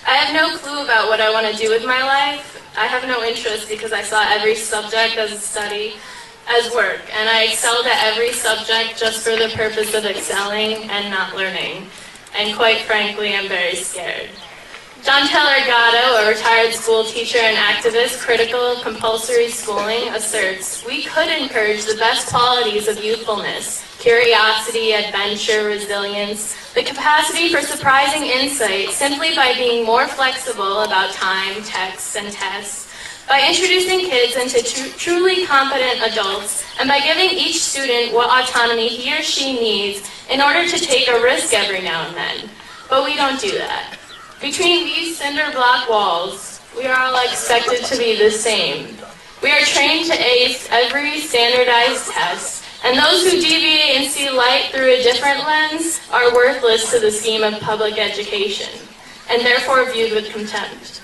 I have no clue about what I want to do with my life. I have no interest because I saw every subject as a study, as work, and I excelled at every subject just for the purpose of excelling and not learning. And quite frankly, I'm very scared. John Taylor Gatto, a retired school teacher and activist critical of compulsory schooling, asserts, "We could encourage the best qualities of youthfulness, curiosity, adventure, resilience, the capacity for surprising insight simply by being more flexible about time, texts, and tests, by introducing kids into truly competent adults, and by giving each student what autonomy he or she needs in order to take a risk every now and then." But we don't do that. Between these cinder block walls, we are all expected to be the same. We are trained to ace every standardized test, and those who deviate and see light through a different lens are worthless to the scheme of public education, and therefore viewed with contempt.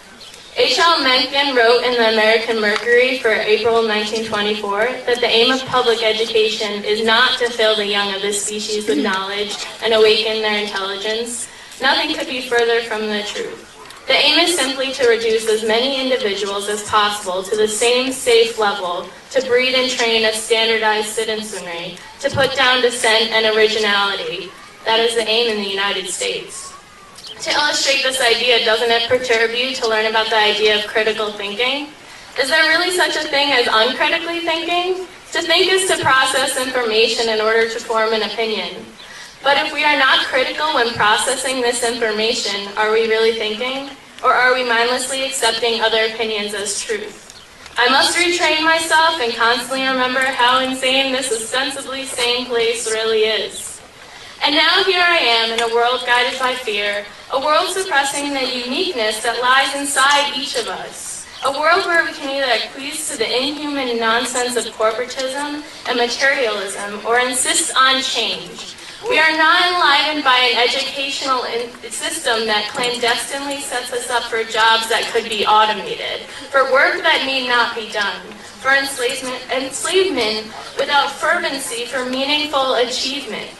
H.L. Mencken wrote in the American Mercury for April 1924 that the aim of public education is not to fill the young of this species with knowledge and awaken their intelligence. Nothing could be further from the truth. The aim is simply to reduce as many individuals as possible to the same safe level, to breed and train a standardized citizenry, to put down dissent and originality. That is the aim in the United States. To illustrate this idea, doesn't it perturb you to learn about the idea of critical thinking? Is there really such a thing as uncritically thinking? To think is to process information in order to form an opinion. But if we are not critical when processing this information, are we really thinking? Or are we mindlessly accepting other opinions as truth? I must retrain myself and constantly remember how insane this ostensibly sane place really is. And now here I am in a world guided by fear, a world suppressing the uniqueness that lies inside each of us. A world where we can either acquiesce to the inhuman nonsense of corporatism and materialism or insist on change. We are not enlivened by an educational system that clandestinely sets us up for jobs that could be automated, for work that need not be done, for enslavement without fervency for meaningful achievement.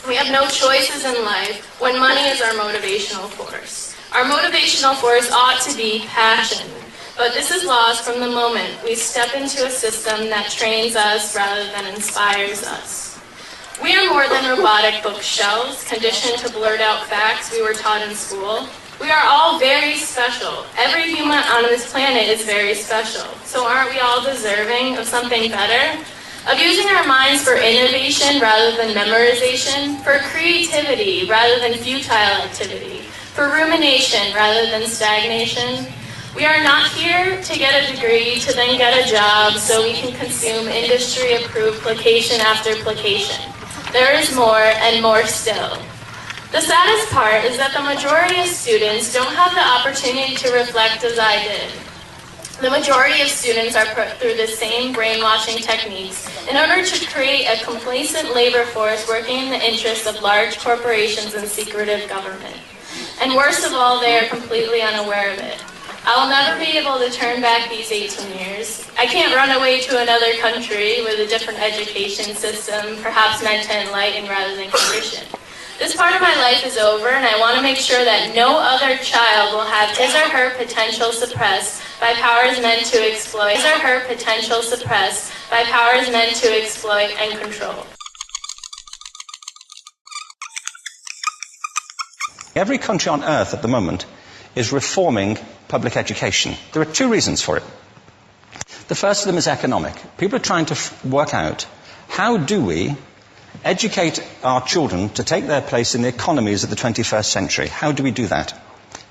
We have no choices in life when money is our motivational force. Our motivational force ought to be passion, but this is lost from the moment we step into a system that trains us rather than inspires us. We are more than robotic bookshelves, conditioned to blurt out facts we were taught in school. We are all very special. Every human on this planet is very special. So aren't we all deserving of something better? Of using our minds for innovation rather than memorization, for creativity rather than futile activity, for rumination rather than stagnation? We are not here to get a degree, to then get a job so we can consume industry-approved placation after placation. There is more and more still. The saddest part is that the majority of students don't have the opportunity to reflect as I did. The majority of students are put through the same brainwashing techniques in order to create a complacent labor force working in the interests of large corporations and secretive government. And worst of all, they are completely unaware of it. I will never be able to turn back these 18 years. I can't run away to another country with a different education system, perhaps meant to enlighten rather than condition. This part of my life is over, and I want to make sure that no other child will have his or her potential suppressed by powers meant to exploit, his or her potential suppressed by powers meant to exploit and control. Every country on earth at the moment is reforming public education. There are two reasons for it. The first of them is economic. People are trying to work out, how do we educate our children to take their place in the economies of the 21st century? How do we do that?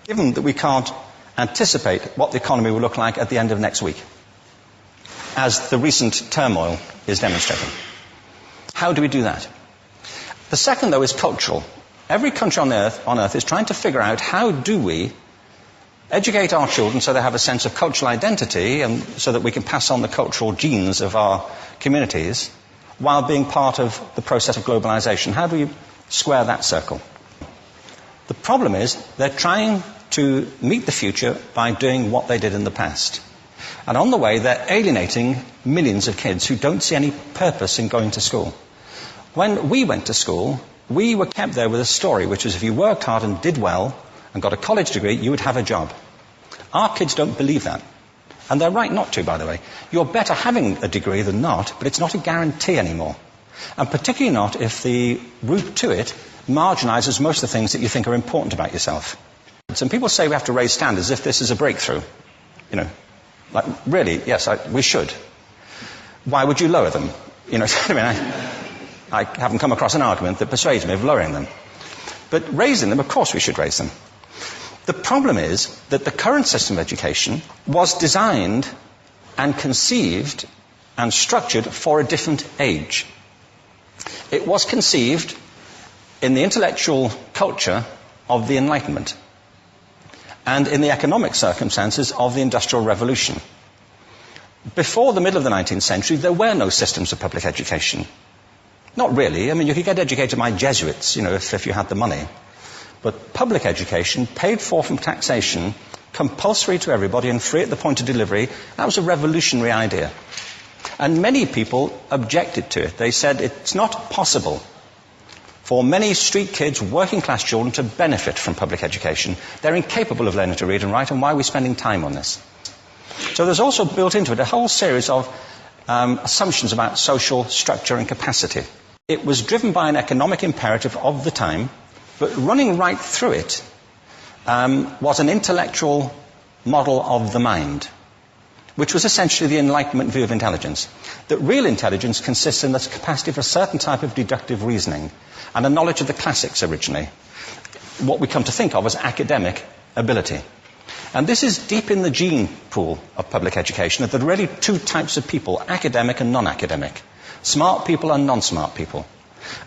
Given that we can't anticipate what the economy will look like at the end of next week, as the recent turmoil is demonstrating. How do we do that? The second, though, is cultural. Every country on earth is trying to figure out, how do we educate our children so they have a sense of cultural identity and so that we can pass on the cultural genes of our communities while being part of the process of globalization. How do we square that circle? The problem is they're trying to meet the future by doing what they did in the past. And on the way, they're alienating millions of kids who don't see any purpose in going to school. When we went to school, we were kept there with a story, which was if you worked hard and did well and got a college degree, you would have a job. Our kids don't believe that. And they're right not to, by the way. You're better having a degree than not, but it's not a guarantee anymore. And particularly not if the route to it marginalizes most of the things that you think are important about yourself. And people say we have to raise standards as if this is a breakthrough. You know, like, really, yes, we should. Why would you lower them? You know, I mean, I haven't come across an argument that persuades me of lowering them. But raising them, of course we should raise them. The problem is that the current system of education was designed and conceived and structured for a different age. It was conceived in the intellectual culture of the Enlightenment and in the economic circumstances of the Industrial Revolution. Before the middle of the 19th century, there were no systems of public education. Not really. I mean, you could get educated by Jesuits, you know, if you had the money. But public education, paid for from taxation, compulsory to everybody and free at the point of delivery, that was a revolutionary idea. And many people objected to it. They said it's not possible for many street kids, working class children, to benefit from public education. They're incapable of learning to read and write, and why are we spending time on this? So there's also built into it a whole series of assumptions about social structure and capacity. It was driven by an economic imperative of the time, but running right through it was an intellectual model of the mind, which was essentially the Enlightenment view of intelligence. That real intelligence consists in the capacity for a certain type of deductive reasoning and a knowledge of the classics originally, what we come to think of as academic ability. And this is deep in the gene pool of public education, that there are really two types of people, academic and non-academic, smart people and non-smart people.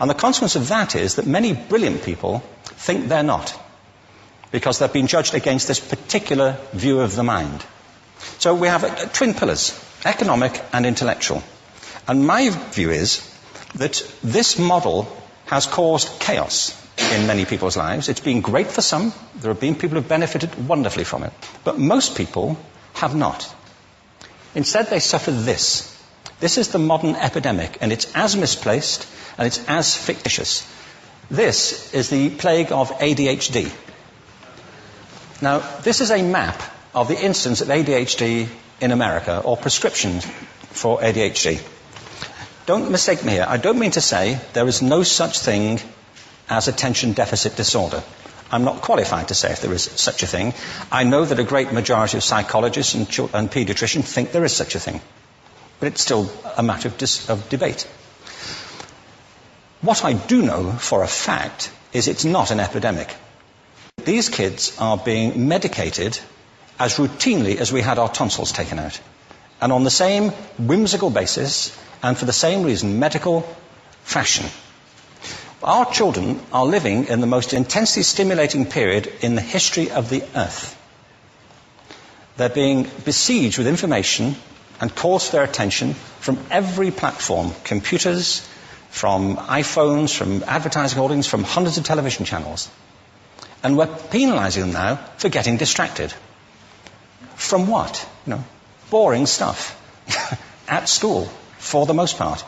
And the consequence of that is that many brilliant people think they're not, because they've been judged against this particular view of the mind. So we have twin pillars, economic and intellectual. And my view is that this model has caused chaos in many people's lives. It's been great for some. There have been people who've benefited wonderfully from it. But most people have not. Instead, they suffer this. This is the modern epidemic, and it's as misplaced and it's as fictitious. This is the plague of ADHD. Now, this is a map of the incidence of ADHD in America, or prescriptions for ADHD. Don't mistake me here. I don't mean to say there is no such thing as attention deficit disorder. I'm not qualified to say if there is such a thing. I know that a great majority of psychologists and paediatricians think there is such a thing. But it's still a matter of debate. What I do know for a fact is it's not an epidemic. These kids are being medicated as routinely as we had our tonsils taken out. And on the same whimsical basis, and for the same reason, medical fashion. Our children are living in the most intensely stimulating period in the history of the earth. They're being besieged with information and calls for their attention from every platform, computers, from iPhones, from advertising holdings, from hundreds of television channels. And we're penalizing them now for getting distracted. From what? You know, boring stuff at school, for the most part.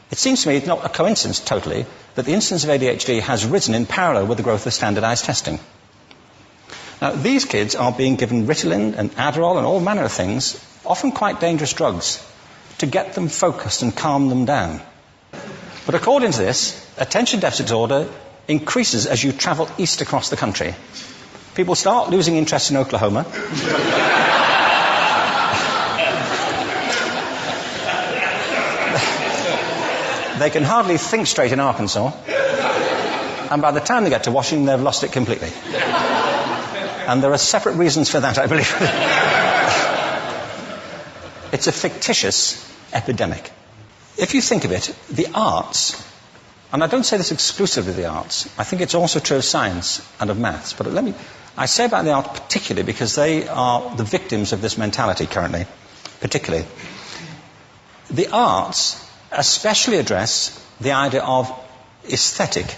It seems to me it's not a coincidence totally that the incidence of ADHD has risen in parallel with the growth of standardized testing. Now, these kids are being given Ritalin and Adderall and all manner of things, often quite dangerous drugs, to get them focused and calm them down. But according to this, attention deficit disorder increases as you travel east across the country. People start losing interest in Oklahoma. They can hardly think straight in Arkansas. And by the time they get to Washington, they've lost it completely. And there are separate reasons for that, I believe. It's a fictitious epidemic. If you think of it, the arts, and I don't say this exclusively of the arts, I think it's also true of science and of maths, but I say about the arts particularly because they are the victims of this mentality currently, particularly. The arts especially address the idea of aesthetic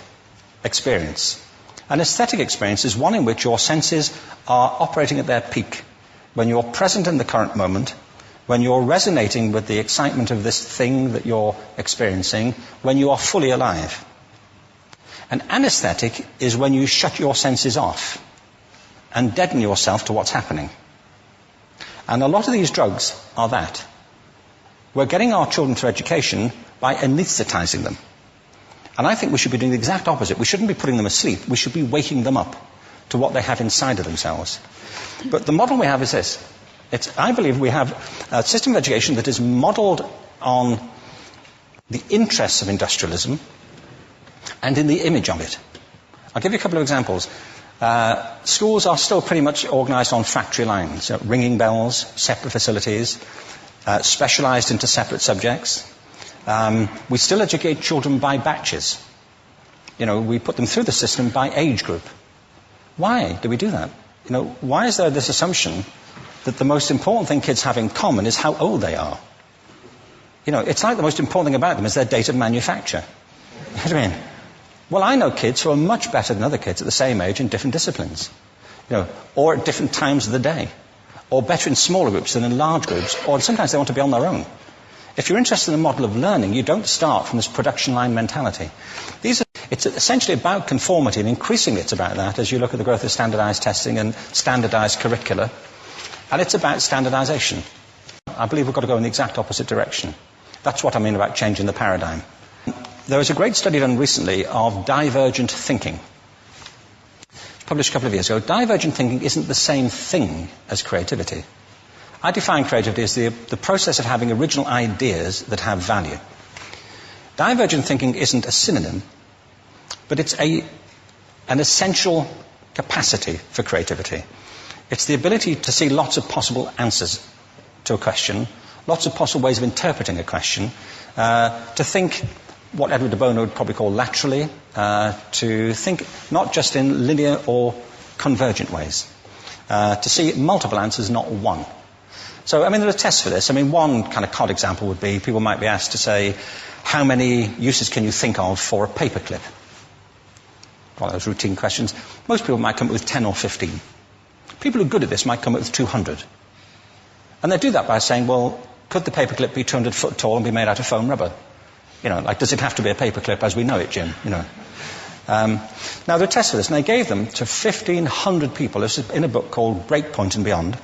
experience. An aesthetic experience is one in which your senses are operating at their peak, when you're present in the current moment, when you're resonating with the excitement of this thing that you're experiencing, when you are fully alive. An anesthetic is when you shut your senses off. and deaden yourself to what's happening. And a lot of these drugs are that. We're getting our children through education by anesthetizing them. And I think we should be doing the exact opposite. We shouldn't be putting them asleep. We should be waking them up to what they have inside of themselves. But the model we have is this. I believe we have a system of education that is modeled on the interests of industrialism and in the image of it. I'll give you a couple of examples. Schools are still pretty much organized on factory lines, ringing bells, separate facilities, specialized into separate subjects. We still educate children by batches. We put them through the system by age group. Why do we do that? Why is there this assumption that the most important thing kids have in common is how old they are? It's like the most important thing about them is their date of manufacture. You know what I mean? Well, I know kids who are much better than other kids at the same age in different disciplines, or at different times of the day, or better in smaller groups than in large groups, or sometimes they want to be on their own. If you're interested in the model of learning, you don't start from this production line mentality. It's essentially about conformity, and increasingly it's about that as you look at the growth of standardized testing and standardized curricula. And it's about standardization. I believe we've got to go in the exact opposite direction. That's what I mean about changing the paradigm. There was a great study done recently of divergent thinking. It was published a couple of years ago. Divergent thinking isn't the same thing as creativity. I define creativity as the process of having original ideas that have value. Divergent thinking isn't a synonym, but it's an essential capacity for creativity. It's the ability to see lots of possible answers to a question, lots of possible ways of interpreting a question, to think what Edward de Bono would probably call laterally, to think not just in linear or convergent ways, to see multiple answers, not one. So, there are tests for this. One kind of cod example would be people might be asked to say, how many uses can you think of for a paperclip? One of those routine questions. Most people might come up with 10 or 15. People who are good at this might come up with 200. And they do that by saying, well, could the paperclip be 200 foot tall and be made out of foam rubber? Does it have to be a paperclip as we know it, Jim? Now, there are tests for this, and they gave them to 1,500 people. This is in a book called Breakpoint and Beyond.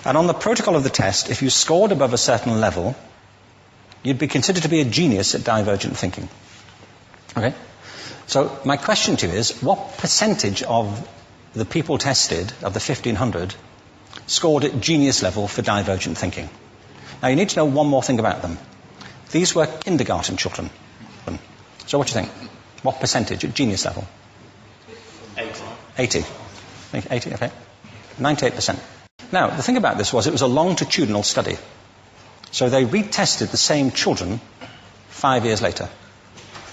And on the protocol of the test, if you scored above a certain level, you'd be considered to be a genius at divergent thinking. Okay? So my question to you is, what percentage of the people tested, of the 1,500, scored at genius level for divergent thinking? Now, you need to know one more thing about them. These were kindergarten children. So what do you think? What percentage at genius level? 80. 80, okay. 98%. Now, the thing about this was it was a longitudinal study. So they retested the same children 5 years later,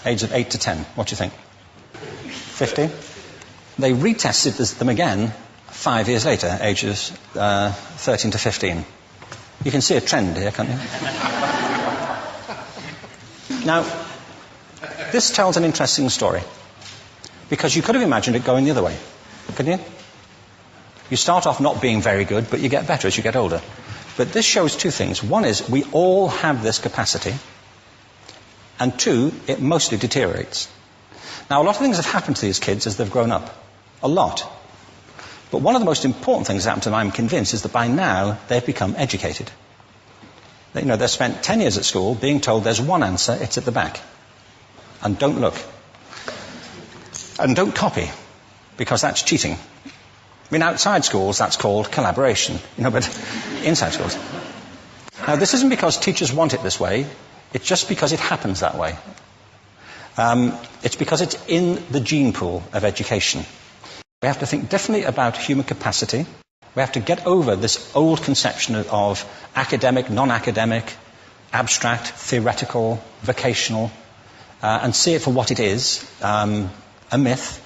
ages of 8 to 10. What do you think? 50? They retested them again 5 years later, ages 13 to 15. You can see a trend here, can't you? Now, this tells an interesting story, because you could have imagined it going the other way, couldn't you? You start off not being very good, but you get better as you get older. But this shows two things. One is we all have this capacity, and two, it mostly deteriorates. Now, a lot of things have happened to these kids as they've grown up. A lot. But one of the most important things that happened to them, I'm convinced, is that by now they've become educated. They've spent 10 years at school being told there's one answer, it's at the back. And don't look. And don't copy, because that's cheating. Outside schools, that's called collaboration, but inside schools. Now, this isn't because teachers want it this way, it's just because it happens that way. It's because it's in the gene pool of education. We have to think differently about human capacity. We have to get over this old conception of academic, non-academic, abstract, theoretical, vocational, and see it for what it is, a myth.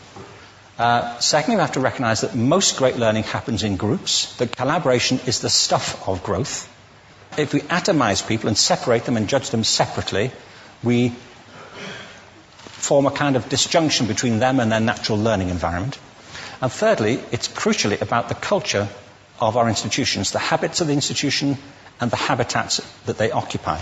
Secondly, we have to recognize that most great learning happens in groups, that collaboration is the stuff of growth. If we atomize people and separate them and judge them separately, we form a kind of disjunction between them and their natural learning environment. And thirdly, it's crucially about the culture of our institutions, the habits of the institution and the habitats that they occupy.